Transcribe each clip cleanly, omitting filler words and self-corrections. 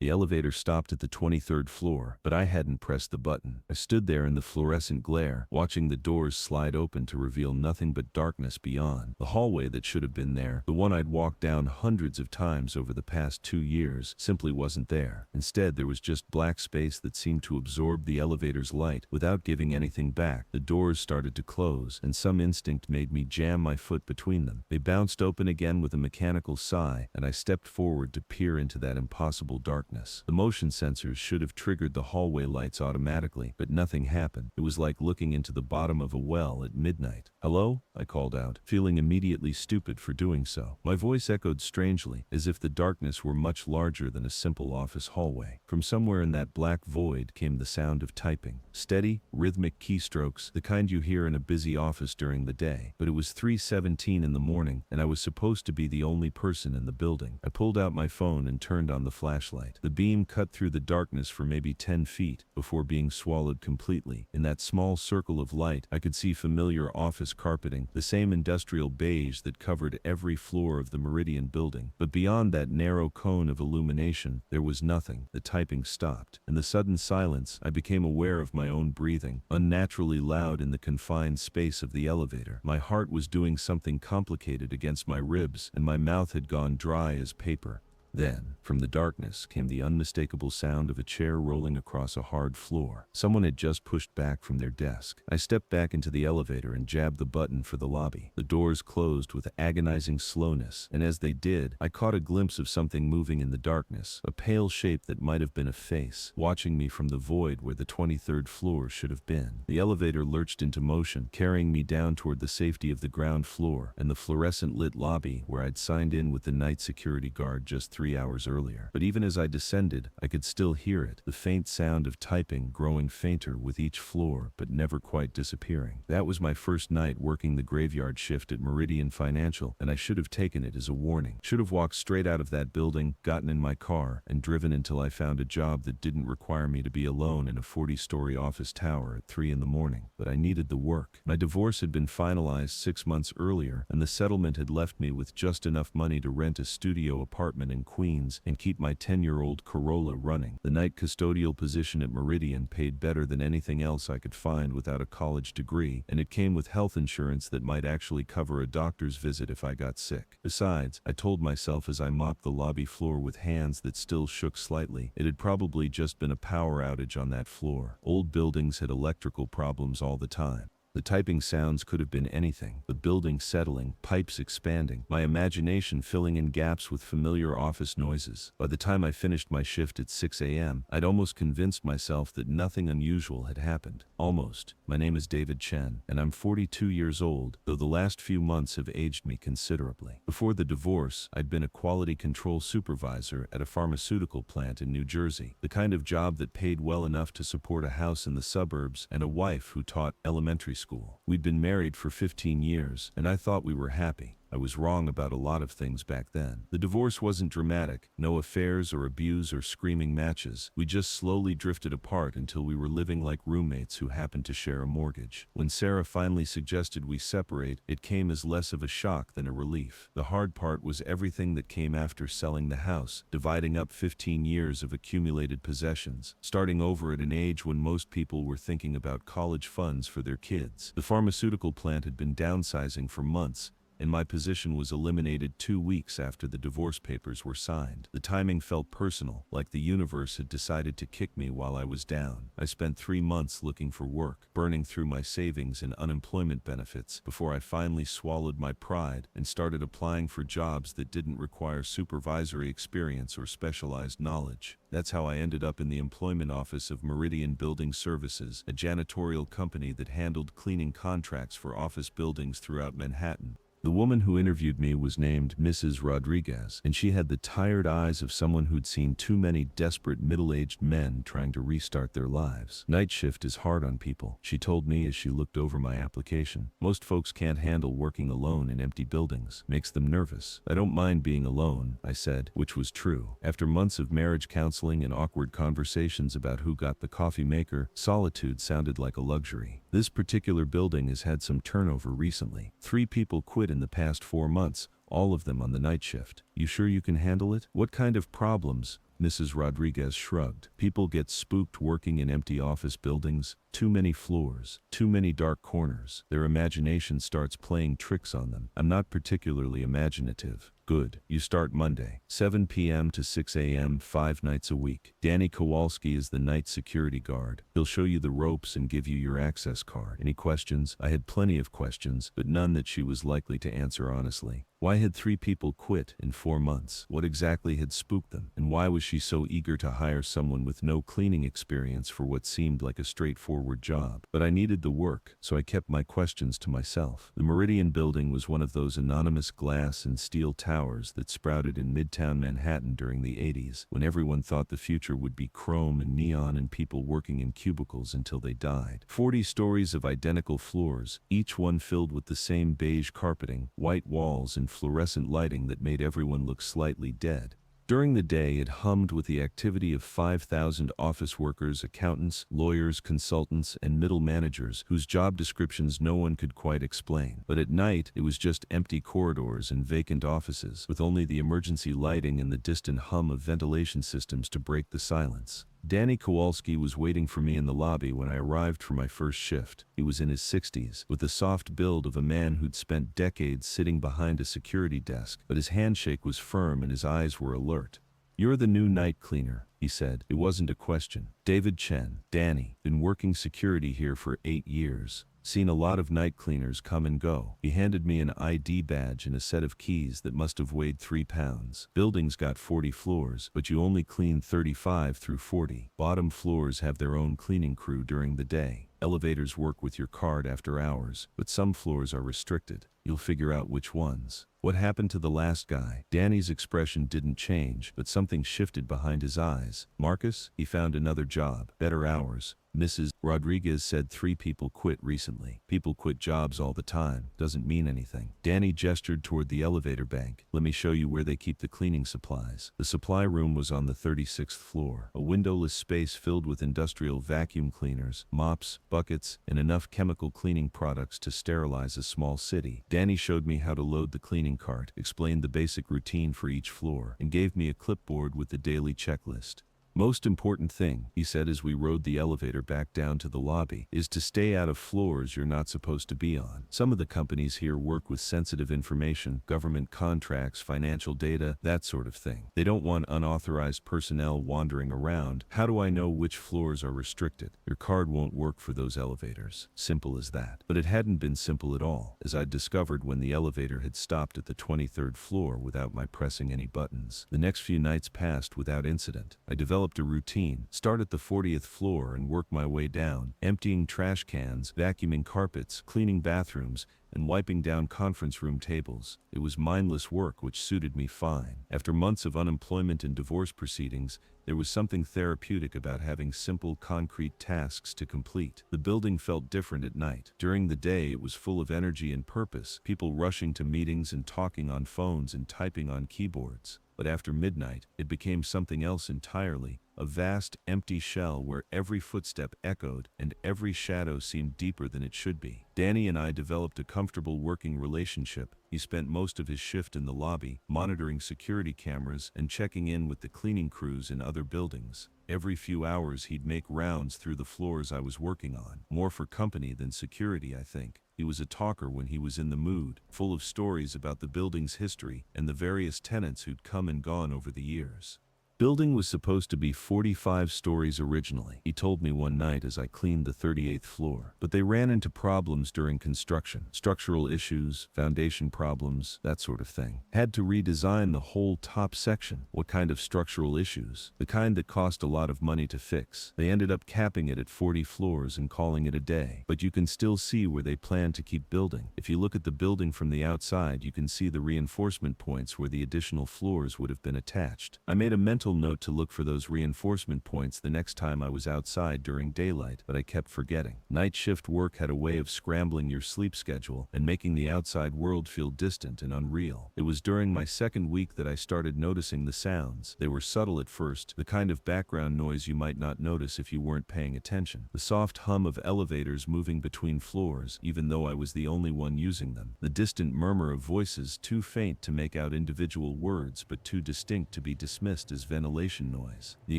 The elevator stopped at the 23rd floor, but I hadn't pressed the button. I stood there in the fluorescent glare, watching the doors slide open to reveal nothing but darkness beyond. The hallway that should have been there, the one I'd walked down hundreds of times over the past 2 years, simply wasn't there. Instead, there was just black space that seemed to absorb the elevator's light without giving anything back. The doors started to close, and some instinct made me jam my foot between them. They bounced open again with a mechanical sigh, and I stepped forward to peer into that impossible darkness. The motion sensors should have triggered the hallway lights automatically, but nothing happened. It was like looking into the bottom of a well at midnight. "Hello?" I called out, feeling immediately stupid for doing so. My voice echoed strangely, as if the darkness were much larger than a simple office hallway. From somewhere in that black void came the sound of typing. Steady, rhythmic keystrokes, the kind you hear in a busy office during the day. But it was 3:17 in the morning, and I was supposed to be the only person in the building. I pulled out my phone and turned on the flashlight. The beam cut through the darkness for maybe 10 feet before being swallowed completely. In that small circle of light, I could see familiar office carpeting, the same industrial beige that covered every floor of the Meridian building. But beyond that narrow cone of illumination, there was nothing. The typing stopped. In the sudden silence, I became aware of my own breathing, unnaturally loud in the confined space of the elevator. My heart was doing something complicated against my ribs, and my mouth had gone dry as paper. Then, from the darkness, came the unmistakable sound of a chair rolling across a hard floor. Someone had just pushed back from their desk. I stepped back into the elevator and jabbed the button for the lobby. The doors closed with agonizing slowness, and as they did, I caught a glimpse of something moving in the darkness, a pale shape that might have been a face, watching me from the void where the 23rd floor should have been. The elevator lurched into motion, carrying me down toward the safety of the ground floor and the fluorescent-lit lobby where I'd signed in with the night security guard just 3 hours earlier. But even as I descended, I could still hear it, the faint sound of typing growing fainter with each floor but never quite disappearing. That was my first night working the graveyard shift at Meridian Financial, and I should have taken it as a warning. Should have walked straight out of that building, gotten in my car, and driven until I found a job that didn't require me to be alone in a 40-story office tower at 3 in the morning. But I needed the work. My divorce had been finalized 6 months earlier, and the settlement had left me with just enough money to rent a studio apartment in Queens and keep my 10-year-old Corolla running. The night custodial position at Meridian paid better than anything else I could find without a college degree, and it came with health insurance that might actually cover a doctor's visit if I got sick. Besides, I told myself as I mopped the lobby floor with hands that still shook slightly, it had probably just been a power outage on that floor. Old buildings had electrical problems all the time. The typing sounds could have been anything. The building settling, pipes expanding, my imagination filling in gaps with familiar office noises. By the time I finished my shift at 6 a.m., I'd almost convinced myself that nothing unusual had happened. Almost. My name is David Chen, and I'm 42 years old, though the last few months have aged me considerably. Before the divorce, I'd been a quality control supervisor at a pharmaceutical plant in New Jersey, the kind of job that paid well enough to support a house in the suburbs and a wife who taught elementary school. We'd been married for 15 years, and I thought we were happy. I was wrong about a lot of things back then. The divorce wasn't dramatic, no affairs or abuse or screaming matches. We just slowly drifted apart until we were living like roommates who happened to share a mortgage. When Sarah finally suggested we separate, it came as less of a shock than a relief. The hard part was everything that came after selling the house, dividing up 15 years of accumulated possessions, starting over at an age when most people were thinking about college funds for their kids. The pharmaceutical plant had been downsizing for months, and my position was eliminated 2 weeks after the divorce papers were signed. The timing felt personal, like the universe had decided to kick me while I was down. I spent 3 months looking for work, burning through my savings and unemployment benefits, before I finally swallowed my pride and started applying for jobs that didn't require supervisory experience or specialized knowledge. That's how I ended up in the employment office of Meridian Building Services, a janitorial company that handled cleaning contracts for office buildings throughout Manhattan. The woman who interviewed me was named Mrs. Rodriguez, and she had the tired eyes of someone who'd seen too many desperate middle-aged men trying to restart their lives. Night shift is hard on people, she told me as she looked over my application. Most folks can't handle working alone in empty buildings. Makes them nervous. I don't mind being alone, I said, which was true. After months of marriage counseling and awkward conversations about who got the coffee maker, solitude sounded like a luxury. This particular building has had some turnover recently. 3 people quit in the past 4 months, all of them on the night shift. You sure you can handle it? What kind of problems Mrs. Rodriguez shrugged. People get spooked working in empty office buildings. Too many floors, too many dark corners. Their imagination starts playing tricks on them. I'm not particularly imaginative. Good. You start Monday, 7 p.m. to 6 a.m. 5 nights a week. Danny Kowalski is the night security guard. He'll show you the ropes and give you your access card. Any questions? I had plenty of questions, but none that she was likely to answer honestly. Why had 3 people quit in 4 months? What exactly had spooked them? And why was she so eager to hire someone with no cleaning experience for what seemed like a straightforward job? But I needed the work, so I kept my questions to myself. The Meridian building was one of those anonymous glass and steel towers that sprouted in Midtown Manhattan during the 80s, when everyone thought the future would be chrome and neon and people working in cubicles until they died. 40 stories of identical floors, each one filled with the same beige carpeting, white walls, and fluorescent lighting that made everyone look slightly dead. During the day, it hummed with the activity of 5,000 office workers, accountants, lawyers, consultants, and middle managers whose job descriptions no one could quite explain. But at night, it was just empty corridors and vacant offices, with only the emergency lighting and the distant hum of ventilation systems to break the silence. Danny Kowalski was waiting for me in the lobby when I arrived for my first shift. He was in his 60s, with the soft build of a man who'd spent decades sitting behind a security desk, but his handshake was firm and his eyes were alert. "You're the new night cleaner," he said. It wasn't a question. "David Chen, Danny, been working security here for 8 years. Seen a lot of night cleaners come and go." He handed me an ID badge and a set of keys that must have weighed 3 pounds. "Building's got 40 floors, but you only clean 35 through 40. Bottom floors have their own cleaning crew during the day. Elevators work with your card after hours, but some floors are restricted. You'll figure out which ones." "What happened to the last guy?" Danny's expression didn't change, but something shifted behind his eyes. "Marcus? He found another job. Better hours." Mrs. Rodriguez said 3 people quit recently. "People quit jobs all the time. Doesn't mean anything." Danny gestured toward the elevator bank. "Let me show you where they keep the cleaning supplies." The supply room was on the 36th floor, a windowless space filled with industrial vacuum cleaners, mops, buckets, and enough chemical cleaning products to sterilize a small city. Danny showed me how to load the cleaning cart, explained the basic routine for each floor, and gave me a clipboard with the daily checklist. "Most important thing," he said as we rode the elevator back down to the lobby, "is to stay out of floors you're not supposed to be on. Some of the companies here work with sensitive information, government contracts, financial data, that sort of thing. They don't want unauthorized personnel wandering around. How do I know which floors are restricted? Your card won't work for those elevators." Simple as that. But it hadn't been simple at all, as I'd discovered when the elevator had stopped at the 23rd floor without my pressing any buttons. The next few nights passed without incident. I developed a routine: start at the 40th floor and work my way down, emptying trash cans, vacuuming carpets, cleaning bathrooms, and wiping down conference room tables. It was mindless work which suited me fine. After months of unemployment and divorce proceedings, there was something therapeutic about having simple, concrete tasks to complete. The building felt different at night. During the day, it was full of energy and purpose, people rushing to meetings and talking on phones and typing on keyboards. But after midnight, it became something else entirely, a vast, empty shell where every footstep echoed and every shadow seemed deeper than it should be. Danny and I developed a comfortable working relationship. He spent most of his shift in the lobby, monitoring security cameras and checking in with the cleaning crews in other buildings. Every few hours he'd make rounds through the floors I was working on, more for company than security, I think. He was a talker when he was in the mood, full of stories about the building's history and the various tenants who'd come and gone over the years. Building was supposed to be 45 stories originally, he told me one night as I cleaned the 38th floor. But they ran into problems during construction. Structural issues, foundation problems, that sort of thing. Had to redesign the whole top section. What kind of structural issues? The kind that cost a lot of money to fix. They ended up capping it at 40 floors and calling it a day. But you can still see where they plan to keep building. If you look at the building from the outside, you can see the reinforcement points where the additional floors would have been attached. I made a mental note to look for those reinforcement points the next time I was outside during daylight, but I kept forgetting. Night shift work had a way of scrambling your sleep schedule and making the outside world feel distant and unreal. It was during my second week that I started noticing the sounds. They were subtle at first, the kind of background noise you might not notice if you weren't paying attention. The soft hum of elevators moving between floors, even though I was the only one using them. The distant murmur of voices too faint to make out individual words but too distinct to be dismissed as ventilation noise, the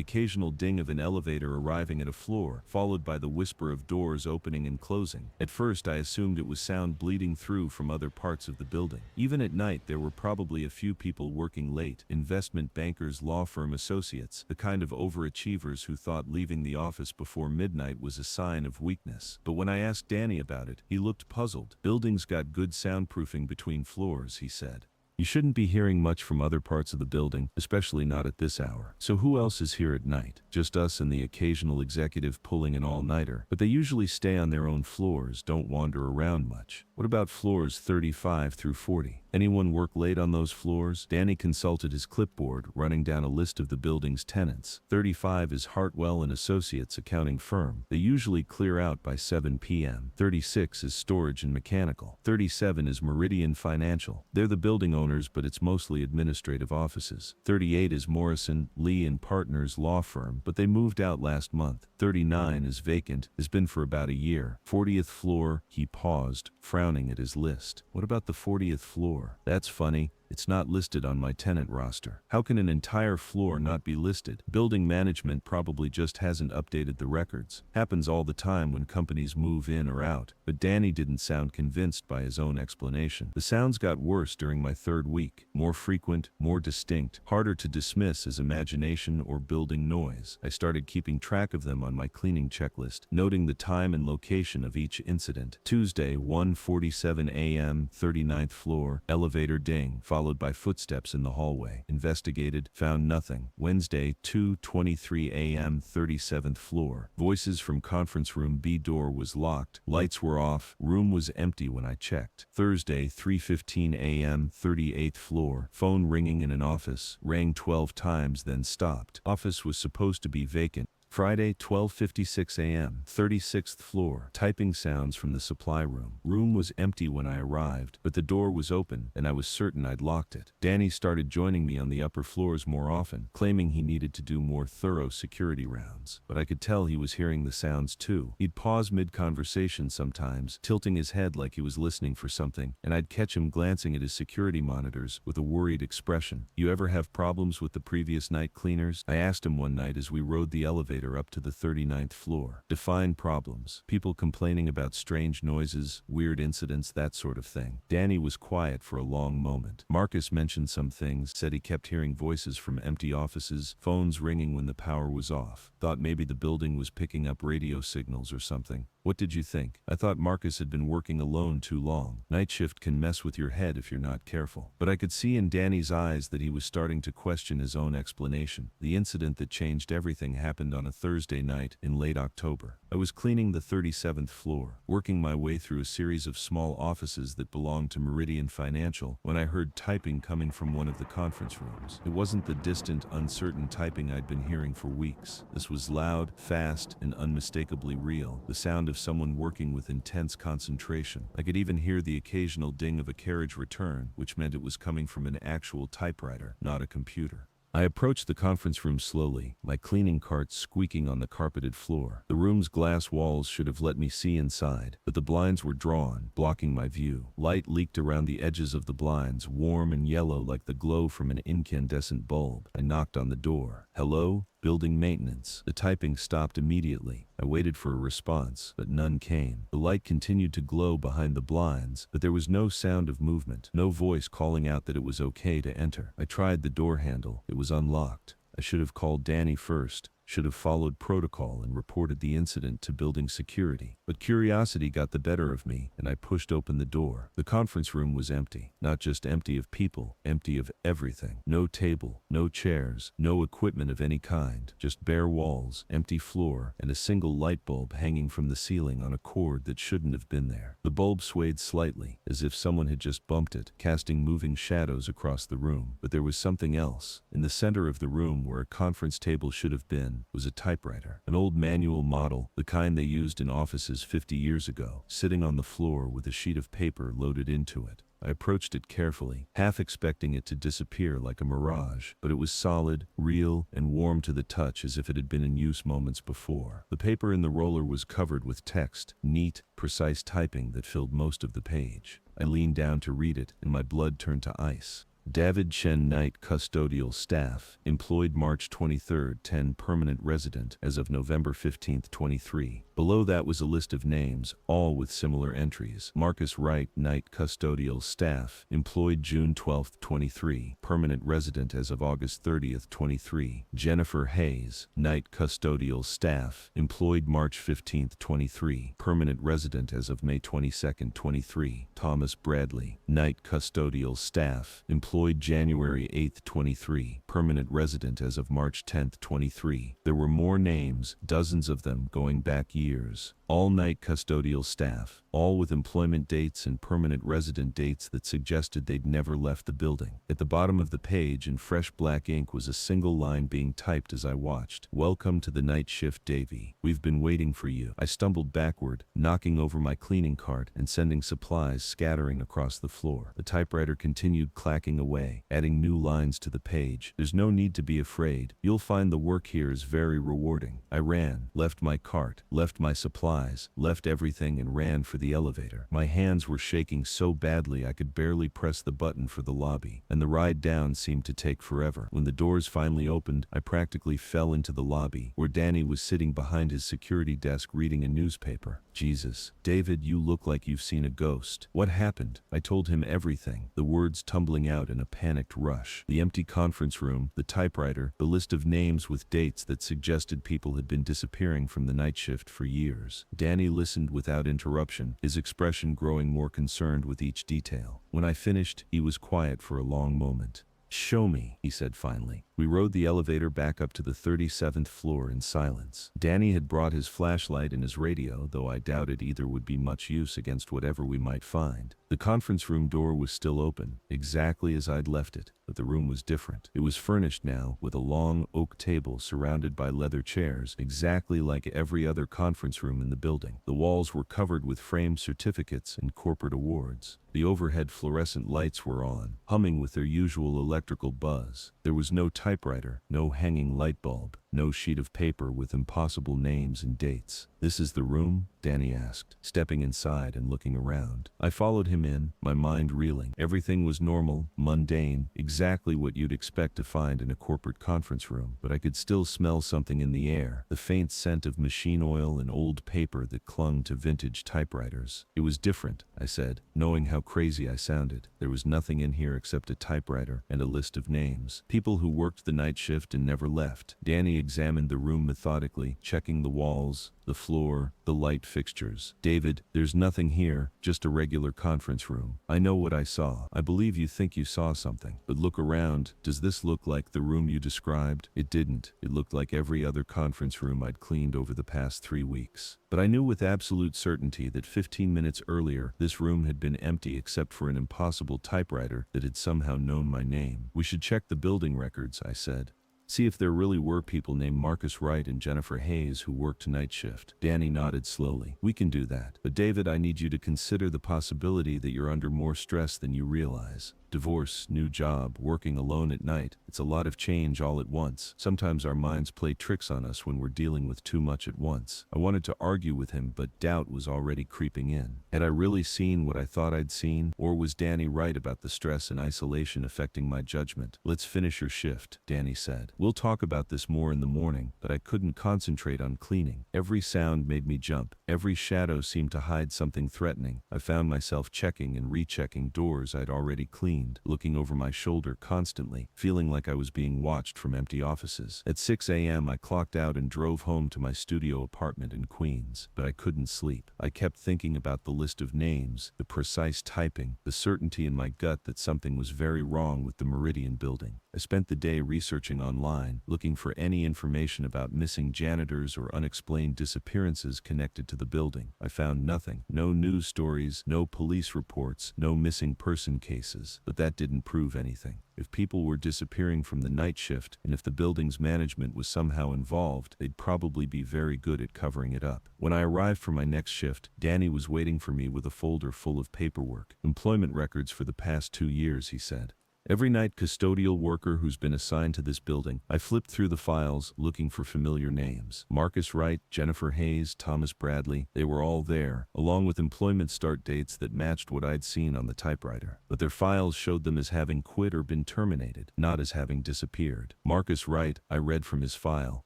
occasional ding of an elevator arriving at a floor, followed by the whisper of doors opening and closing. At first I assumed it was sound bleeding through from other parts of the building. Even at night there were probably a few people working late, investment bankers, law firm associates, the kind of overachievers who thought leaving the office before midnight was a sign of weakness. But when I asked Danny about it, he looked puzzled. Buildings got good soundproofing between floors, he said. You shouldn't be hearing much from other parts of the building, especially not at this hour. So who else is here at night? Just us and the occasional executive pulling an all-nighter. But they usually stay on their own floors, don't wander around much. What about floors 35 through 40? Anyone work late on those floors? Danny consulted his clipboard, running down a list of the building's tenants. 35 is Hartwell and Associates accounting firm. They usually clear out by 7 p.m. 36 is Storage and Mechanical. 37 is Meridian Financial. They're the building owners, but it's mostly administrative offices. 38 is Morrison, Lee and Partners law firm, but they moved out last month. 39 is vacant, has been for about a year. 40th floor, he paused, frowning at his list. What about the 40th floor? That's funny. It's not listed on my tenant roster. How can an entire floor not be listed? Building management probably just hasn't updated the records. Happens all the time when companies move in or out. But Danny didn't sound convinced by his own explanation. The sounds got worse during my third week. More frequent, more distinct, harder to dismiss as imagination or building noise. I started keeping track of them on my cleaning checklist, noting the time and location of each incident. Tuesday, 1:47 a.m., 39th floor, elevator ding, followed by footsteps in the hallway. Investigated, found nothing. Wednesday, 2:23 a.m., 37th floor. Voices from conference room B, door was locked. Lights were off. Room was empty when I checked. Thursday, 3:15 a.m., 38th floor. Phone ringing in an office. Rang 12 times, then stopped. Office was supposed to be vacant. Friday, 12:56 a.m., 36th floor. Typing sounds from the supply room. Room was empty when I arrived, but the door was open, and I was certain I'd locked it. Danny started joining me on the upper floors more often, claiming he needed to do more thorough security rounds. But I could tell he was hearing the sounds too. He'd pause mid-conversation sometimes, tilting his head like he was listening for something, and I'd catch him glancing at his security monitors with a worried expression. You ever have problems with the previous night cleaners? I asked him one night as we rode the elevator up to the 39th floor. Define problems. People complaining about strange noises, weird incidents, that sort of thing. Danny was quiet for a long moment. Marcus mentioned some things, said he kept hearing voices from empty offices, phones ringing when the power was off. Thought maybe the building was picking up radio signals or something. What did you think? I thought Marcus had been working alone too long. Night shift can mess with your head if you're not careful. But I could see in Danny's eyes that he was starting to question his own explanation. The incident that changed everything happened on a Thursday night in late October. I was cleaning the 37th floor, working my way through a series of small offices that belonged to Meridian Financial, when I heard typing coming from one of the conference rooms. It wasn't the distant, uncertain typing I'd been hearing for weeks. This was loud, fast, and unmistakably real. The sound of someone working with intense concentration. I could even hear the occasional ding of a carriage return, which meant it was coming from an actual typewriter, not a computer. I approached the conference room slowly, my cleaning cart squeaking on the carpeted floor. The room's glass walls should have let me see inside, but the blinds were drawn, blocking my view. Light leaked around the edges of the blinds, warm and yellow like the glow from an incandescent bulb. I knocked on the door. Hello? Building maintenance. The typing stopped immediately. I waited for a response, but none came. The light continued to glow behind the blinds, but there was no sound of movement, no voice calling out that it was okay to enter. I tried the door handle. It was unlocked. I should have called Danny first. Should have followed protocol and reported the incident to building security. But curiosity got the better of me, and I pushed open the door. The conference room was empty. Not just empty of people, empty of everything. No table, no chairs, no equipment of any kind. Just bare walls, empty floor, and a single light bulb hanging from the ceiling on a cord that shouldn't have been there. The bulb swayed slightly, as if someone had just bumped it, casting moving shadows across the room. But there was something else. In the center of the room, where a conference table should have been, was a typewriter, an old manual model, the kind they used in offices 50 years ago, sitting on the floor with a sheet of paper loaded into it. I approached it carefully, half expecting it to disappear like a mirage, but it was solid, real, and warm to the touch as if it had been in use moments before. The paper in the roller was covered with text, neat, precise typing that filled most of the page. I leaned down to read it, and my blood turned to ice. David Chen, night custodial staff, employed March 23, 10, permanent resident as of November 15, 23. Below that was a list of names, all with similar entries. Marcus Wright, night custodial staff, employed June 12, 23, permanent resident as of August 30, 23. Jennifer Hayes, night custodial staff, employed March 15, 23, permanent resident as of May 22, 23. Thomas Bradley, night custodial staff, employed January 8, 23, permanent resident as of March 10, 23. There were more names, dozens of them going back years. All night custodial staff, all with employment dates and permanent resident dates that suggested they'd never left the building. At the bottom of the page in fresh black ink was a single line being typed as I watched. "Welcome to the night shift, Davy. We've been waiting for you." I stumbled backward, knocking over my cleaning cart and sending supplies scattering across the floor. The typewriter continued clacking away, adding new lines to the page. "There's no need to be afraid. You'll find the work here is very rewarding." I ran, left my cart, left my supplies, left everything and ran for the elevator. My hands were shaking so badly I could barely press the button for the lobby, and the ride down seemed to take forever. When the doors finally opened, I practically fell into the lobby, where Danny was sitting behind his security desk reading a newspaper. "Jesus, David, you look like you've seen a ghost. What happened?" I told him everything, the words tumbling out in a panicked rush. The empty conference room, the typewriter, the list of names with dates that suggested people had been disappearing from the night shift for years. Danny listened without interruption, his expression growing more concerned with each detail. When I finished, he was quiet for a long moment. "Show me," he said finally. We rode the elevator back up to the 37th floor in silence. Danny had brought his flashlight and his radio, though I doubted either would be much use against whatever we might find. The conference room door was still open, exactly as I'd left it, but the room was different. It was furnished now, with a long oak table surrounded by leather chairs, exactly like every other conference room in the building. The walls were covered with framed certificates and corporate awards. The overhead fluorescent lights were on, humming with their usual electrical buzz. There was no typewriter, no hanging light bulb, no sheet of paper with impossible names and dates. "This is the room?" Danny asked, stepping inside and looking around. I followed him in, my mind reeling. Everything was normal, mundane, exactly what you'd expect to find in a corporate conference room, but I could still smell something in the air, the faint scent of machine oil and old paper that clung to vintage typewriters. "It was different," I said, knowing how crazy I sounded. There was nothing in here except a typewriter and a list of names. People who worked the night shift and never left. Danny examined the room methodically, checking the walls, the floor, the light fixtures. "David, there's nothing here, just a regular conference room. I know what I saw. I believe you think you saw something. But look around. Does this look like the room you described?" It didn't. It looked like every other conference room I'd cleaned over the past 3 weeks. But I knew with absolute certainty that 15 minutes earlier, this room had been empty except for an impossible typewriter that had somehow known my name. "We should check the building records," I said. "See if there really were people named Marcus Wright and Jennifer Hayes who worked night shift." Danny nodded slowly. "We can do that. But David, I need you to consider the possibility that you're under more stress than you realize. Divorce, new job, working alone at night. It's a lot of change all at once. Sometimes our minds play tricks on us when we're dealing with too much at once." I wanted to argue with him, but doubt was already creeping in. Had I really seen what I thought I'd seen, or was Danny right about the stress and isolation affecting my judgment? "Let's finish your shift," Danny said. "We'll talk about this more in the morning," but I couldn't concentrate on cleaning. Every sound made me jump. Every shadow seemed to hide something threatening. I found myself checking and rechecking doors I'd already cleaned, looking over my shoulder constantly, feeling like I was being watched from empty offices. At 6 a.m. I clocked out and drove home to my studio apartment in Queens, but I couldn't sleep. I kept thinking about the list of names, the precise typing, the certainty in my gut that something was very wrong with the Meridian building. I spent the day researching online, looking for any information about missing janitors or unexplained disappearances connected to the building. I found nothing. No news stories, no police reports, no missing person cases. But that didn't prove anything. If people were disappearing from the night shift, and if the building's management was somehow involved, they'd probably be very good at covering it up. When I arrived for my next shift, Danny was waiting for me with a folder full of paperwork. "Employment records for the past 2 years," he said. Every night, custodial worker who's been assigned to this building. I flipped through the files, looking for familiar names. Marcus Wright, Jennifer Hayes, Thomas Bradley, they were all there, along with employment start dates that matched what I'd seen on the typewriter. But their files showed them as having quit or been terminated, not as having disappeared. Marcus Wright, I read from his file,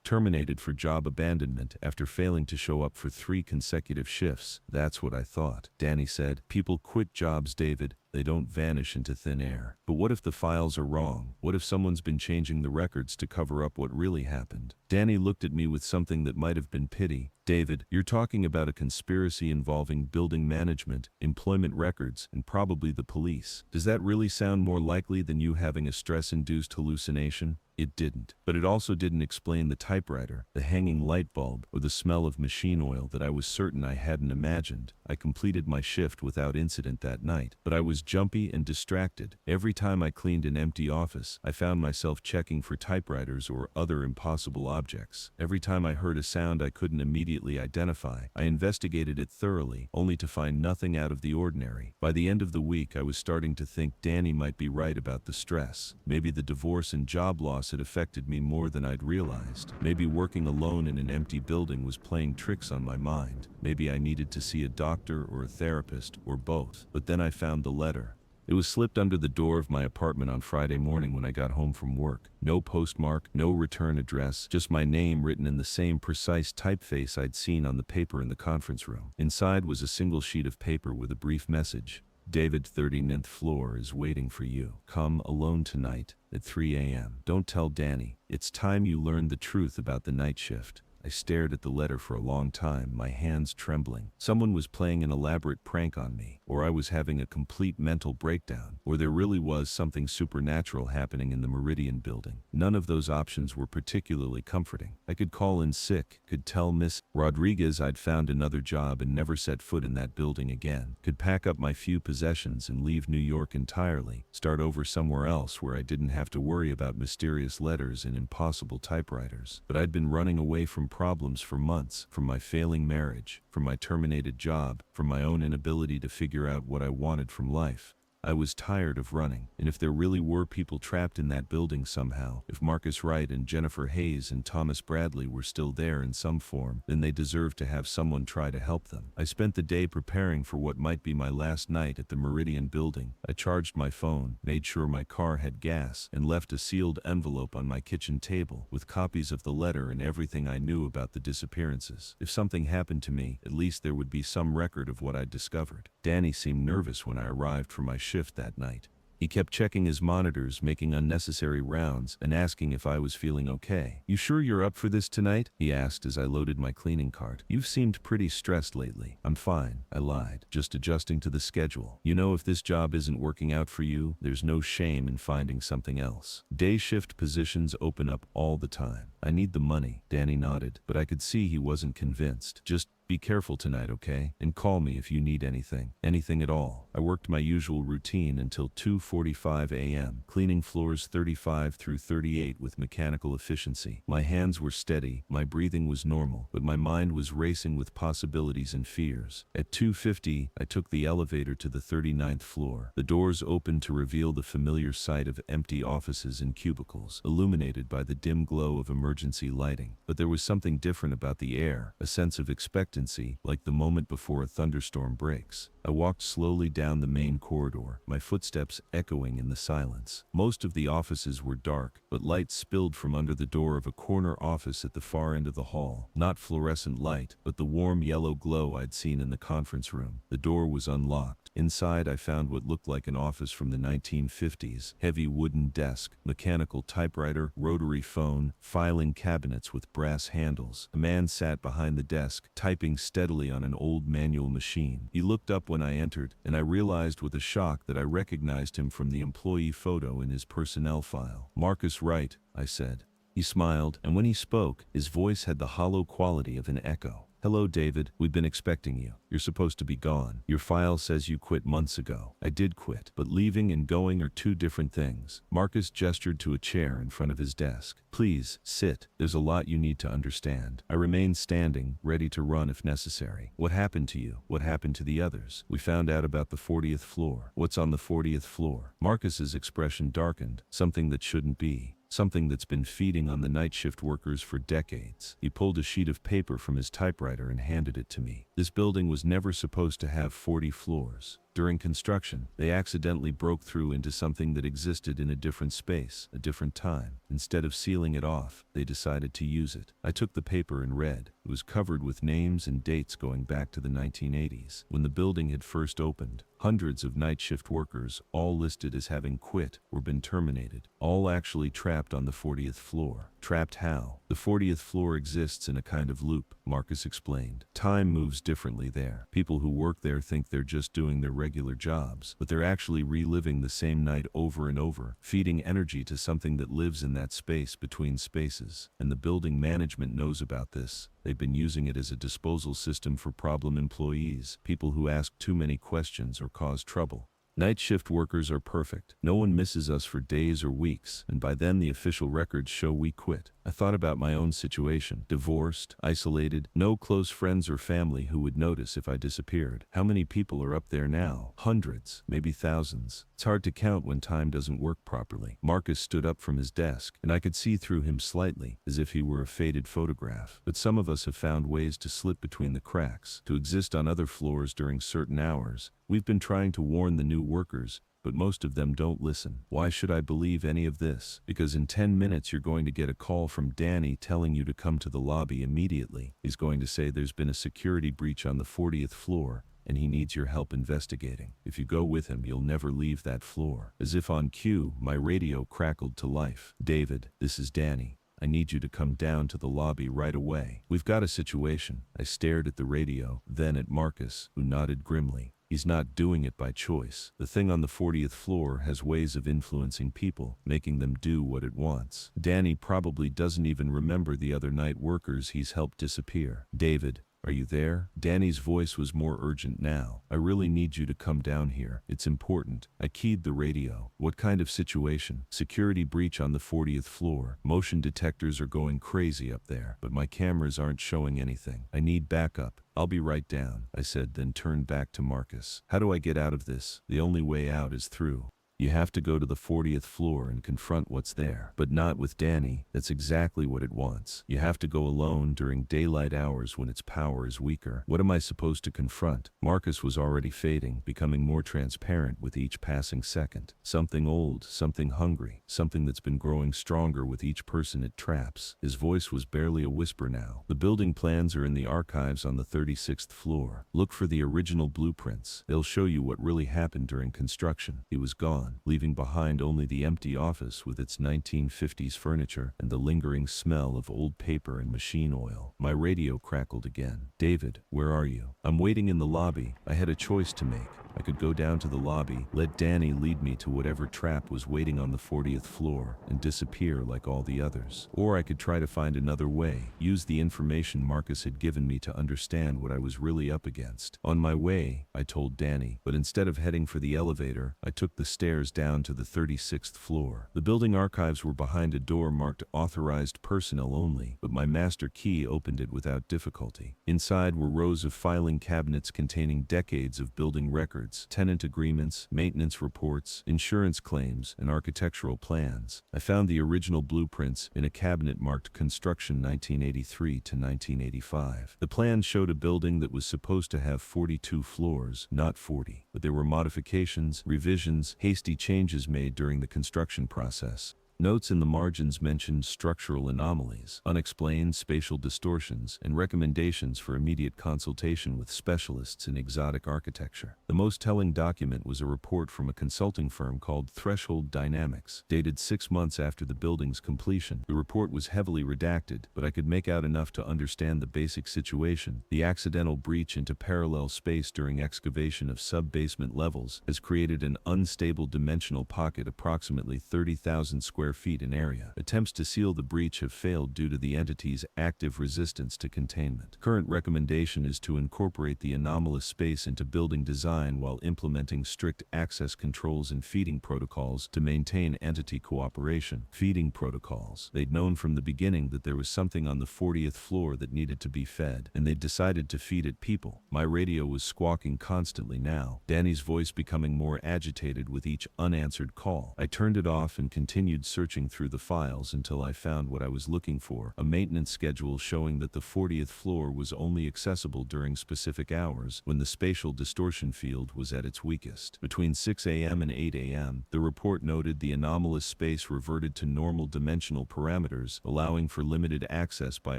terminated for job abandonment after failing to show up for 3 consecutive shifts. That's what I thought. Danny said, "People quit jobs, David. They don't vanish into thin air." But what if the files are wrong? What if someone's been changing the records to cover up what really happened? Danny looked at me with something that might have been pity. "David, you're talking about a conspiracy involving building management, employment records, and probably the police. Does that really sound more likely than you having a stress-induced hallucination?" It didn't. But it also didn't explain the typewriter, the hanging light bulb, or the smell of machine oil that I was certain I hadn't imagined. I completed my shift without incident that night, but I was jumpy and distracted. Every time I cleaned an empty office, I found myself checking for typewriters or other impossible objects. Every time I heard a sound I couldn't immediately identify, I investigated it thoroughly, only to find nothing out of the ordinary. By the end of the week, I was starting to think Danny might be right about the stress. Maybe the divorce and job loss had affected me more than I'd realized. Maybe working alone in an empty building was playing tricks on my mind. Maybe I needed to see a doctor or a therapist, or both. But then I found the letter. It was slipped under the door of my apartment on Friday morning when I got home from work. No postmark, no return address, just my name written in the same precise typeface I'd seen on the paper in the conference room. Inside was a single sheet of paper with a brief message. "David, 39th floor is waiting for you. Come alone tonight at 3 a.m. Don't tell Danny. It's time you learned the truth about the night shift." I stared at the letter for a long time, my hands trembling. Someone was playing an elaborate prank on me, or I was having a complete mental breakdown, or there really was something supernatural happening in the Meridian building. None of those options were particularly comforting. I could call in sick, could tell Miss Rodriguez I'd found another job and never set foot in that building again, could pack up my few possessions and leave New York entirely, start over somewhere else where I didn't have to worry about mysterious letters and impossible typewriters. But I'd been running away from problems for months, from my failing marriage, from my terminated job, from my own inability to figure out what I wanted from life. I was tired of running, and if there really were people trapped in that building somehow, if Marcus Wright and Jennifer Hayes and Thomas Bradley were still there in some form, then they deserved to have someone try to help them. I spent the day preparing for what might be my last night at the Meridian building. I charged my phone, made sure my car had gas, and left a sealed envelope on my kitchen table with copies of the letter and everything I knew about the disappearances. If something happened to me, at least there would be some record of what I'd discovered. Danny seemed nervous when I arrived for my shift that night. He kept checking his monitors, making unnecessary rounds, and asking if I was feeling okay. "You sure you're up for this tonight?" he asked as I loaded my cleaning cart. "You've seemed pretty stressed lately." "I'm fine," I lied, "just adjusting to the schedule. You know, if this job isn't working out for you, there's no shame in finding something else. Day shift positions open up all the time. I need the money." Danny nodded, but I could see he wasn't convinced. "Just be careful tonight, okay? And call me if you need anything. Anything at all." I worked my usual routine until 2:45 a.m., cleaning floors 35 through 38 with mechanical efficiency. My hands were steady, my breathing was normal, but my mind was racing with possibilities and fears. At 2:50, I took the elevator to the 39th floor. The doors opened to reveal the familiar sight of empty offices and cubicles, illuminated by the dim glow of emergency lighting. But there was something different about the air, a sense of expectancy, like the moment before a thunderstorm breaks. I walked slowly down the main corridor, my footsteps echoing in the silence. Most of the offices were dark, but light spilled from under the door of a corner office at the far end of the hall. Not fluorescent light, but the warm yellow glow I'd seen in the conference room. The door was unlocked. Inside, I found what looked like an office from the 1950s. Heavy wooden desk, mechanical typewriter, rotary phone, filing cabinets with brass handles. A man sat behind the desk, typing steadily on an old manual machine. He looked up when I entered, and I realized with a shock that I recognized him from the employee photo in his personnel file. "Marcus Wright," I said. He smiled, and when he spoke, his voice had the hollow quality of an echo. "Hello, David. We've been expecting you. You're supposed to be gone. Your file says you quit months ago." I did quit, but leaving and going are two different things. Marcus gestured to a chair in front of his desk. "Please, sit. There's a lot you need to understand." I remained standing, ready to run if necessary. "What happened to you? What happened to the others?" "We found out about the 40th floor." "What's on the 40th floor?" Marcus's expression darkened. "Something that shouldn't be. Something that's been feeding on the night shift workers for decades." He pulled a sheet of paper from his typewriter and handed it to me. "This building was never supposed to have 40 floors. During construction, they accidentally broke through into something that existed in a different space, a different time. Instead of sealing it off, they decided to use it." I took the paper and read. It was covered with names and dates going back to the 1980s, when the building had first opened. Hundreds of night shift workers, all listed as having quit or been terminated, all actually trapped on the 40th floor. "Trapped how?" "The 40th floor exists in a kind of loop," Marcus explained. "Time moves differently there. People who work there think they're just doing their regular jobs, but they're actually reliving the same night over and over, feeding energy to something that lives in that space between spaces. And the building management knows about this. They've been using it as a disposal system for problem employees, people who ask too many questions or cause trouble. Night shift workers are perfect. No one misses us for days or weeks, and by then the official records show we quit." I thought about my own situation. Divorced, isolated, no close friends or family who would notice if I disappeared. How many people are up there now? Hundreds, maybe thousands. It's hard to count when time doesn't work properly. Marcus stood up from his desk, and I could see through him slightly, as if he were a faded photograph. "But some of us have found ways to slip between the cracks, to exist on other floors during certain hours. We've been trying to warn the new workers, but most of them don't listen. Why should I believe any of this? Because in 10 minutes you're going to get a call from Danny telling you to come to the lobby immediately. He's going to say there's been a security breach on the 40th floor, and he needs your help investigating. If you go with him, you'll never leave that floor." As if on cue, my radio crackled to life. "David, this is Danny. I need you to come down to the lobby right away. We've got a situation." I stared at the radio, then at Marcus, who nodded grimly. "He's not doing it by choice. The thing on the 40th floor has ways of influencing people, making them do what it wants. Danny probably doesn't even remember the other night workers he's helped disappear. David, are you there?" Danny's voice was more urgent now. "I really need you to come down here. It's important." I keyed the radio. "What kind of situation?" "Security breach on the 40th floor. Motion detectors are going crazy up there, but my cameras aren't showing anything. I need backup." "I'll be right down," I said, then turned back to Marcus. "How do I get out of this?" "The only way out is through. You have to go to the 40th floor and confront what's there. But not with Danny. That's exactly what it wants. You have to go alone during daylight hours when its power is weaker." "What am I supposed to confront?" Marcus was already fading, becoming more transparent with each passing second. "Something old, something hungry, something that's been growing stronger with each person it traps." His voice was barely a whisper now. "The building plans are in the archives on the 36th floor. Look for the original blueprints. They'll show you what really happened during construction." He was gone, leaving behind only the empty office with its 1950s furniture and the lingering smell of old paper and machine oil. My radio crackled again. "David, where are you?" "I'm waiting in the lobby." I had a choice to make. I could go down to the lobby, let Danny lead me to whatever trap was waiting on the 40th floor, and disappear like all the others. Or I could try to find another way, use the information Marcus had given me to understand what I was really up against. "On my way," I told Danny, but instead of heading for the elevator, I took the stairs down to the 36th floor. The building archives were behind a door marked "Authorized Personnel Only," but my master key opened it without difficulty. Inside were rows of filing cabinets containing decades of building records, tenant agreements, maintenance reports, insurance claims, and architectural plans. I found the original blueprints in a cabinet marked Construction 1983 to 1985. The plan showed a building that was supposed to have 42 floors, not 40, but there were modifications, revisions, hasty changes made during the construction process. Notes in the margins mentioned structural anomalies, unexplained spatial distortions, and recommendations for immediate consultation with specialists in exotic architecture. The most telling document was a report from a consulting firm called Threshold Dynamics, dated 6 months after the building's completion. The report was heavily redacted, but I could make out enough to understand the basic situation. The accidental breach into parallel space during excavation of sub-basement levels has created an unstable dimensional pocket approximately 30,000 square square feet in area. Attempts to seal the breach have failed due to the entity's active resistance to containment. Current recommendation is to incorporate the anomalous space into building design while implementing strict access controls and feeding protocols to maintain entity cooperation. Feeding protocols. They'd known from the beginning that there was something on the 40th floor that needed to be fed, and they'd decided to feed it people. My radio was squawking constantly now, Danny's voice becoming more agitated with each unanswered call. I turned it off and continued searching through the files until I found what I was looking for, a maintenance schedule showing that the 40th floor was only accessible during specific hours when the spatial distortion field was at its weakest. Between 6 a.m. and 8 a.m., the report noted the anomalous space reverted to normal dimensional parameters, allowing for limited access by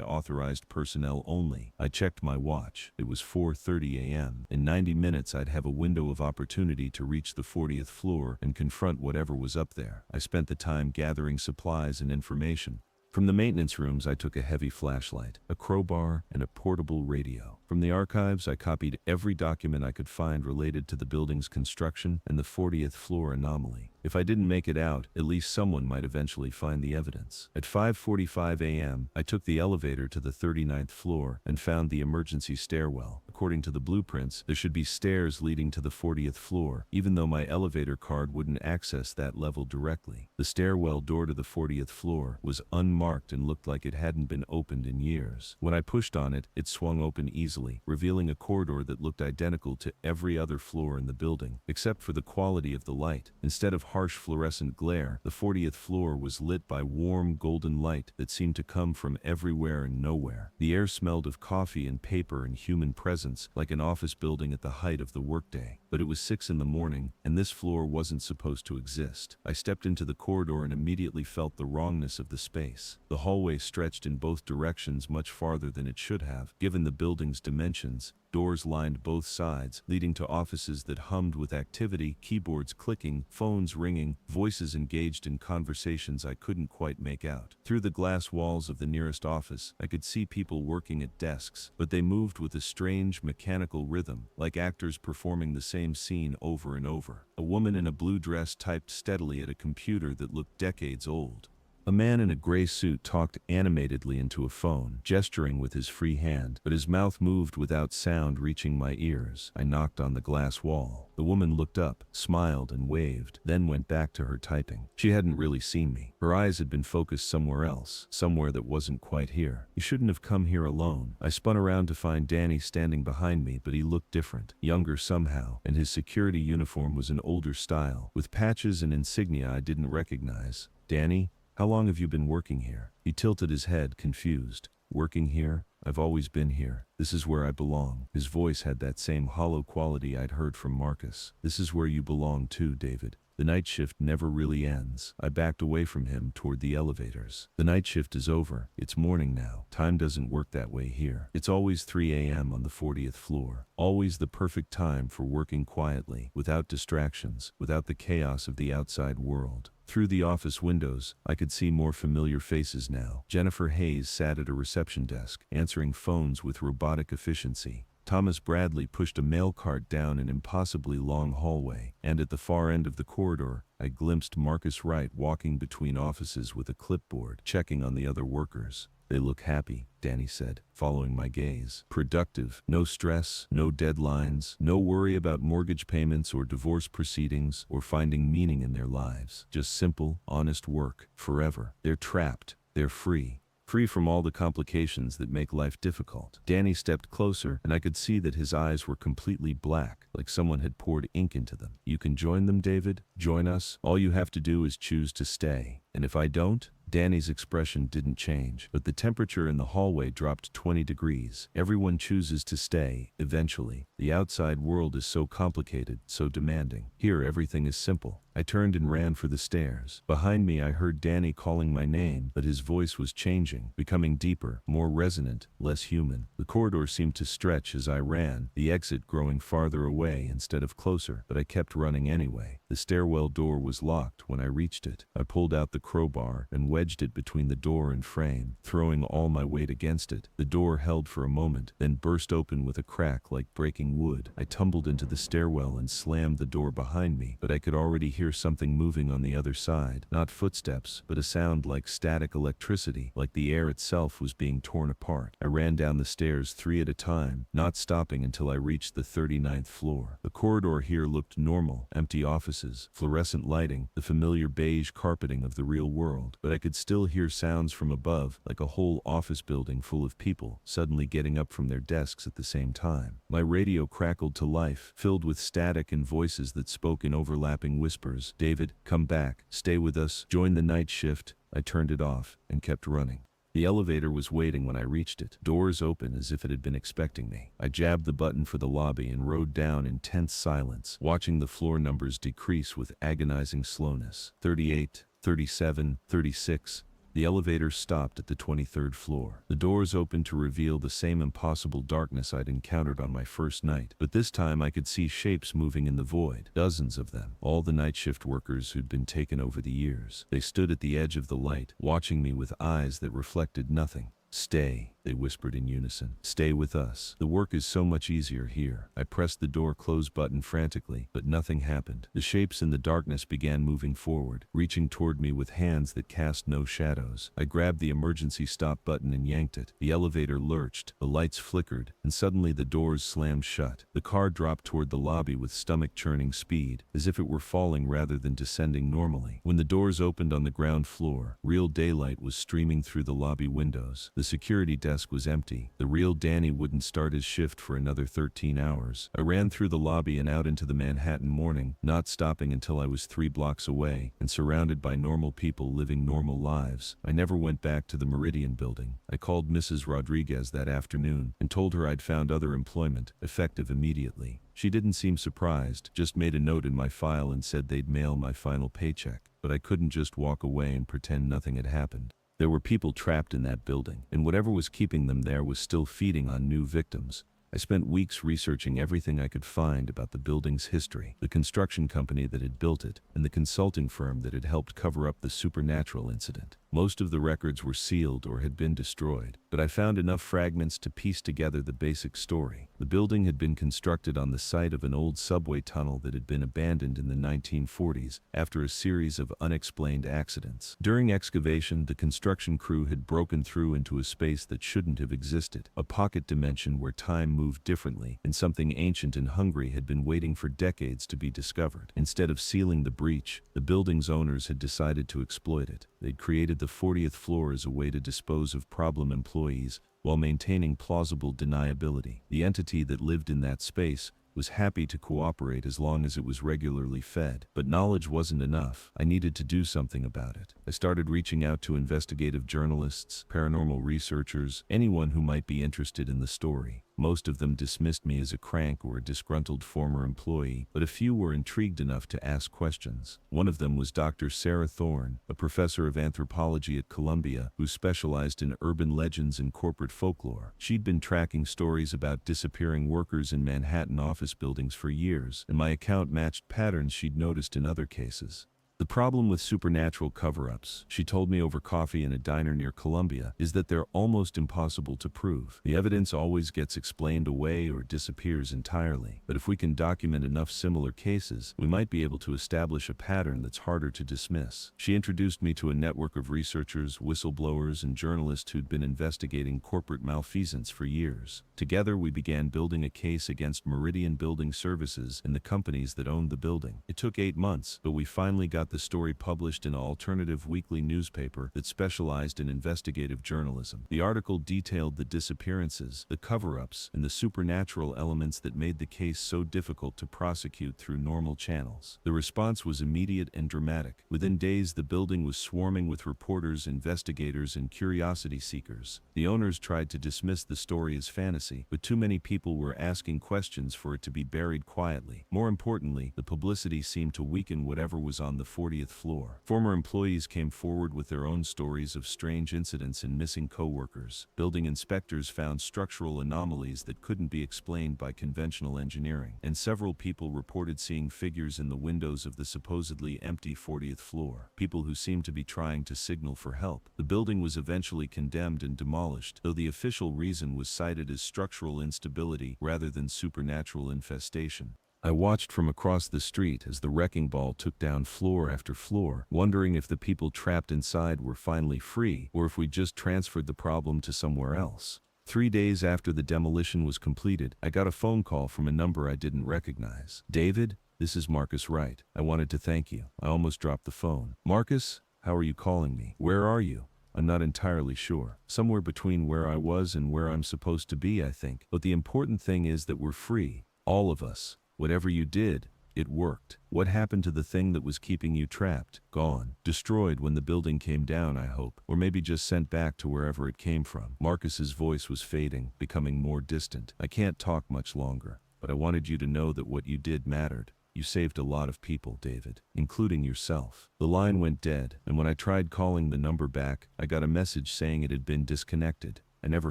authorized personnel only. I checked my watch. It was 4:30 a.m. In 90 minutes I'd have a window of opportunity to reach the 40th floor and confront whatever was up there. I spent the time gathering supplies and information. From the maintenance rooms I took a heavy flashlight, a crowbar, and a portable radio. From the archives I copied every document I could find related to the building's construction and the 40th floor anomaly. If I didn't make it out, at least someone might eventually find the evidence. At 5:45 a.m., I took the elevator to the 39th floor and found the emergency stairwell. According to the blueprints, there should be stairs leading to the 40th floor, even though my elevator card wouldn't access that level directly. The stairwell door to the 40th floor was unmarked and looked like it hadn't been opened in years. When I pushed on it, it swung open easily, revealing a corridor that looked identical to every other floor in the building, except for the quality of the light. Instead of harsh fluorescent glare, the 40th floor was lit by warm golden light that seemed to come from everywhere and nowhere. The air smelled of coffee and paper and human presence, like an office building at the height of the workday. But it was 6 in the morning, and this floor wasn't supposed to exist. I stepped into the corridor and immediately felt the wrongness of the space. The hallway stretched in both directions much farther than it should have, given the building's dimensions. Doors lined both sides, leading to offices that hummed with activity, keyboards clicking, phones ringing, voices engaged in conversations I couldn't quite make out. Through the glass walls of the nearest office, I could see people working at desks, but they moved with a strange, mechanical rhythm, like actors performing the same scene over and over. A woman in a blue dress typed steadily at a computer that looked decades old. A man in a gray suit talked animatedly into a phone, gesturing with his free hand, but his mouth moved without sound reaching my ears. I knocked on the glass wall. The woman looked up, smiled, and waved, then went back to her typing. She hadn't really seen me. Her eyes had been focused somewhere else, somewhere that wasn't quite here. You shouldn't have come here alone. I spun around to find Danny standing behind me, but he looked different, younger somehow, and his security uniform was an older style, with patches and insignia I didn't recognize. Danny? How long have you been working here? He tilted his head, confused. Working here? I've always been here. This is where I belong. His voice had that same hollow quality I'd heard from Marcus. This is where you belong too, David. The night shift never really ends. I backed away from him toward the elevators. The night shift is over. It's morning now. Time doesn't work that way here. It's always 3 a.m. on the 40th floor. Always the perfect time for working quietly, without distractions, without the chaos of the outside world. Through the office windows, I could see more familiar faces now. Jennifer Hayes sat at a reception desk, answering phones with robotic efficiency. Thomas Bradley pushed a mail cart down an impossibly long hallway, and at the far end of the corridor, I glimpsed Marcus Wright walking between offices with a clipboard, checking on the other workers. They look happy, Danny said, following my gaze. Productive, no stress, no deadlines, no worry about mortgage payments or divorce proceedings or finding meaning in their lives. Just simple, honest work, forever. They're trapped, they're free. Free from all the complications that make life difficult. Danny stepped closer, and I could see that his eyes were completely black, like someone had poured ink into them. You can join them, David. Join us. All you have to do is choose to stay. And if I don't? Danny's expression didn't change, but the temperature in the hallway dropped 20 degrees. Everyone chooses to stay, eventually. The outside world is so complicated, so demanding. Here, everything is simple. I turned and ran for the stairs. Behind me, I heard Danny calling my name, but his voice was changing, becoming deeper, more resonant, less human. The corridor seemed to stretch as I ran, the exit growing farther away instead of closer, but I kept running anyway. The stairwell door was locked when I reached it. I pulled out the crowbar and wedged it between the door and frame, throwing all my weight against it. The door held for a moment, then burst open with a crack like breaking wood. I tumbled into the stairwell and slammed the door behind me, but I could already hear hear something moving on the other side. Not footsteps, but a sound like static electricity, like the air itself was being torn apart. I ran down the stairs 3 at a time, not stopping until I reached the 39th floor. The corridor here looked normal, empty offices, fluorescent lighting, the familiar beige carpeting of the real world. But I could still hear sounds from above, like a whole office building full of people, suddenly getting up from their desks at the same time. My radio crackled to life, filled with static and voices that spoke in overlapping whispers. "David, come back. Stay with us. Join the night shift." I turned it off and kept running. The elevator was waiting when I reached it, doors open as if it had been expecting me. I jabbed the button for the lobby and rode down in tense silence, watching the floor numbers decrease with agonizing slowness. 38, 37, 36. The elevator stopped at the 23rd floor. The doors opened to reveal the same impossible darkness I'd encountered on my first night, but this time I could see shapes moving in the void, dozens of them, all the night shift workers who'd been taken over the years. They stood at the edge of the light, watching me with eyes that reflected nothing. "Stay," they whispered in unison. "Stay with us. The work is so much easier here." I pressed the door close button frantically, but nothing happened. The shapes in the darkness began moving forward, reaching toward me with hands that cast no shadows. I grabbed the emergency stop button and yanked it. The elevator lurched, the lights flickered, and suddenly the doors slammed shut. The car dropped toward the lobby with stomach-churning speed, as if it were falling rather than descending normally. When the doors opened on the ground floor, real daylight was streaming through the lobby windows. The security desk was empty. The real Danny wouldn't start his shift for another 13 hours. I ran through the lobby and out into the Manhattan morning, not stopping until I was 3 blocks away and surrounded by normal people living normal lives. I never went back to the Meridian building. I called Mrs. Rodriguez that afternoon and told her I'd found other employment, effective immediately. She didn't seem surprised, just made a note in my file and said they'd mail my final paycheck. But I couldn't just walk away and pretend nothing had happened. There were people trapped in that building, and whatever was keeping them there was still feeding on new victims. I spent weeks researching everything I could find about the building's history, the construction company that had built it, and the consulting firm that had helped cover up the supernatural incident. Most of the records were sealed or had been destroyed, but I found enough fragments to piece together the basic story. The building had been constructed on the site of an old subway tunnel that had been abandoned in the 1940s after a series of unexplained accidents. During excavation, the construction crew had broken through into a space that shouldn't have existed, a pocket dimension where time moved differently, and something ancient and hungry had been waiting for decades to be discovered. Instead of sealing the breach, the building's owners had decided to exploit it. They'd created the 40th floor as a way to dispose of problem employees while maintaining plausible deniability. The entity that lived in that space was happy to cooperate as long as it was regularly fed. But knowledge wasn't enough. I needed to do something about it. I started reaching out to investigative journalists, paranormal researchers, anyone who might be interested in the story. Most of them dismissed me as a crank or a disgruntled former employee, but a few were intrigued enough to ask questions. One of them was Dr. Sarah Thorne, a professor of anthropology at Columbia who specialized in urban legends and corporate folklore. She'd been tracking stories about disappearing workers in Manhattan office buildings for years, and my account matched patterns she'd noticed in other cases. The problem with supernatural cover-ups, she told me over coffee in a diner near Columbia, is that they're almost impossible to prove. The evidence always gets explained away or disappears entirely. But if we can document enough similar cases, we might be able to establish a pattern that's harder to dismiss. She introduced me to a network of researchers, whistleblowers, and journalists who'd been investigating corporate malfeasance for years. Together, we began building a case against Meridian Building Services and the companies that owned the building. It took 8 months, but we finally got the story published in an alternative weekly newspaper that specialized in investigative journalism. The article detailed the disappearances, the cover-ups, and the supernatural elements that made the case so difficult to prosecute through normal channels. The response was immediate and dramatic. Within days, the building was swarming with reporters, investigators, and curiosity seekers. The owners tried to dismiss the story as fantasy, but too many people were asking questions for it to be buried quietly. More importantly, the publicity seemed to weaken whatever was on the 40th floor. Former employees came forward with their own stories of strange incidents and missing co-workers. Building inspectors found structural anomalies that couldn't be explained by conventional engineering, and several people reported seeing figures in the windows of the supposedly empty 40th floor, people who seemed to be trying to signal for help. The building was eventually condemned and demolished, though the official reason was cited as structural instability rather than supernatural infestation. I watched from across the street as the wrecking ball took down floor after floor, wondering if the people trapped inside were finally free or if we just transferred the problem to somewhere else. 3 days after the demolition was completed, I got a phone call from a number I didn't recognize. "David, this is Marcus Wright. I wanted to thank you." I almost dropped the phone. "Marcus, how are you calling me? Where are you?" "I'm not entirely sure. Somewhere between where I was and where I'm supposed to be, I think. But the important thing is that we're free. All of us. Whatever you did, it worked. What happened to the thing that was keeping you trapped? Gone. Destroyed when the building came down, I hope. Or maybe just sent back to wherever it came from." Marcus's voice was fading, becoming more distant. "I can't talk much longer, but I wanted you to know that what you did mattered. You saved a lot of people, David, including yourself." The line went dead, and when I tried calling the number back, I got a message saying it had been disconnected. I never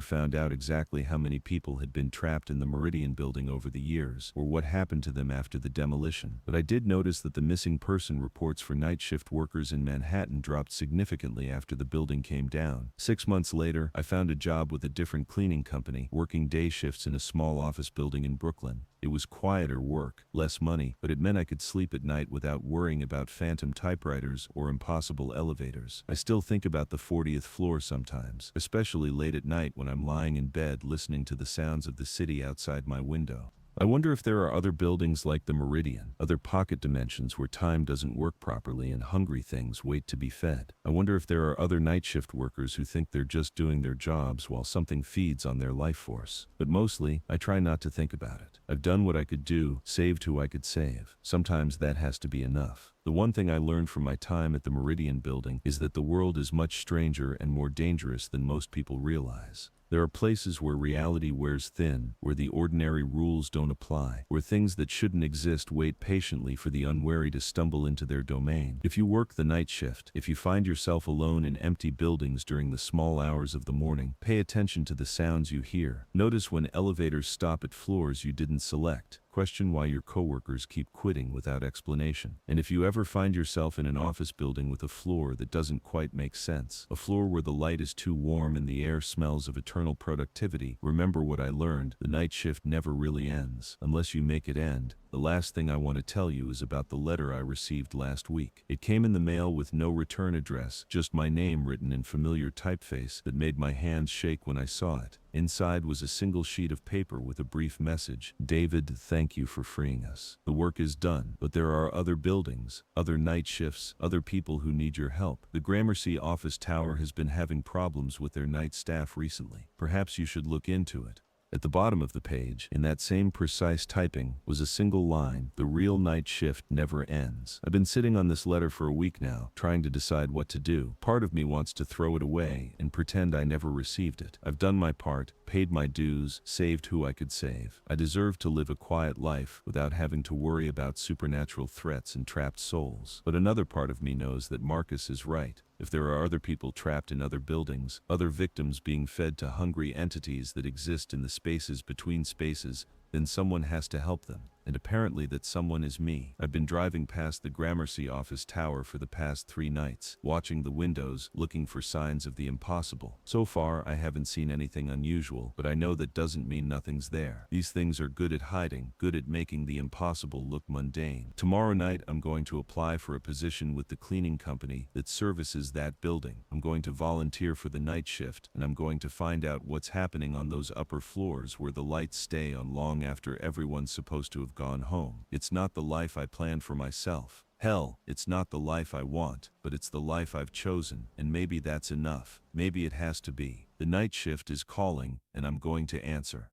found out exactly how many people had been trapped in the Meridian building over the years, or what happened to them after the demolition. But I did notice that the missing person reports for night shift workers in Manhattan dropped significantly after the building came down. 6 months later, I found a job with a different cleaning company, working day shifts in a small office building in Brooklyn. It was quieter work, less money, but it meant I could sleep at night without worrying about phantom typewriters or impossible elevators. I still think about the 40th floor sometimes, especially late at night when I'm lying in bed listening to the sounds of the city outside my window. I wonder if there are other buildings like the Meridian, other pocket dimensions where time doesn't work properly and hungry things wait to be fed. I wonder if there are other night shift workers who think they're just doing their jobs while something feeds on their life force. But mostly, I try not to think about it. I've done what I could do, saved who I could save. Sometimes that has to be enough. The one thing I learned from my time at the Meridian building is that the world is much stranger and more dangerous than most people realize. There are places where reality wears thin, where the ordinary rules don't apply, where things that shouldn't exist wait patiently for the unwary to stumble into their domain. If you work the night shift, if you find yourself alone in empty buildings during the small hours of the morning, pay attention to the sounds you hear. Notice when elevators stop at floors you didn't select. Question why your coworkers keep quitting without explanation. And if you ever find yourself in an office building with a floor that doesn't quite make sense, a floor where the light is too warm and the air smells of eternal productivity, remember what I learned: the night shift never really ends, unless you make it end. The last thing I want to tell you is about the letter I received last week. It came in the mail with no return address, just my name written in familiar typeface that made my hands shake when I saw it. Inside was a single sheet of paper with a brief message: "David, thank you for freeing us. The work is done, but there are other buildings, other night shifts, other people who need your help. The Gramercy office tower has been having problems with their night staff recently. Perhaps you should look into it." At the bottom of the page, in that same precise typing, was a single line: "The real night shift never ends." I've been sitting on this letter for a week now, trying to decide what to do. Part of me wants to throw it away and pretend I never received it. I've done my part, paid my dues, saved who I could save. I deserve to live a quiet life without having to worry about supernatural threats and trapped souls. But another part of me knows that Marcus is right. If there are other people trapped in other buildings, other victims being fed to hungry entities that exist in the spaces between spaces, then someone has to help them. And apparently that someone is me. I've been driving past the Gramercy office tower for the past 3 nights, watching the windows, looking for signs of the impossible. So far, I haven't seen anything unusual, but I know that doesn't mean nothing's there. These things are good at hiding, good at making the impossible look mundane. Tomorrow night, I'm going to apply for a position with the cleaning company that services that building. I'm going to volunteer for the night shift, and I'm going to find out what's happening on those upper floors where the lights stay on long after everyone's supposed to have gone home. It's not the life I planned for myself. Hell, it's not the life I want, but it's the life I've chosen, and maybe that's enough. Maybe it has to be. The night shift is calling, and I'm going to answer.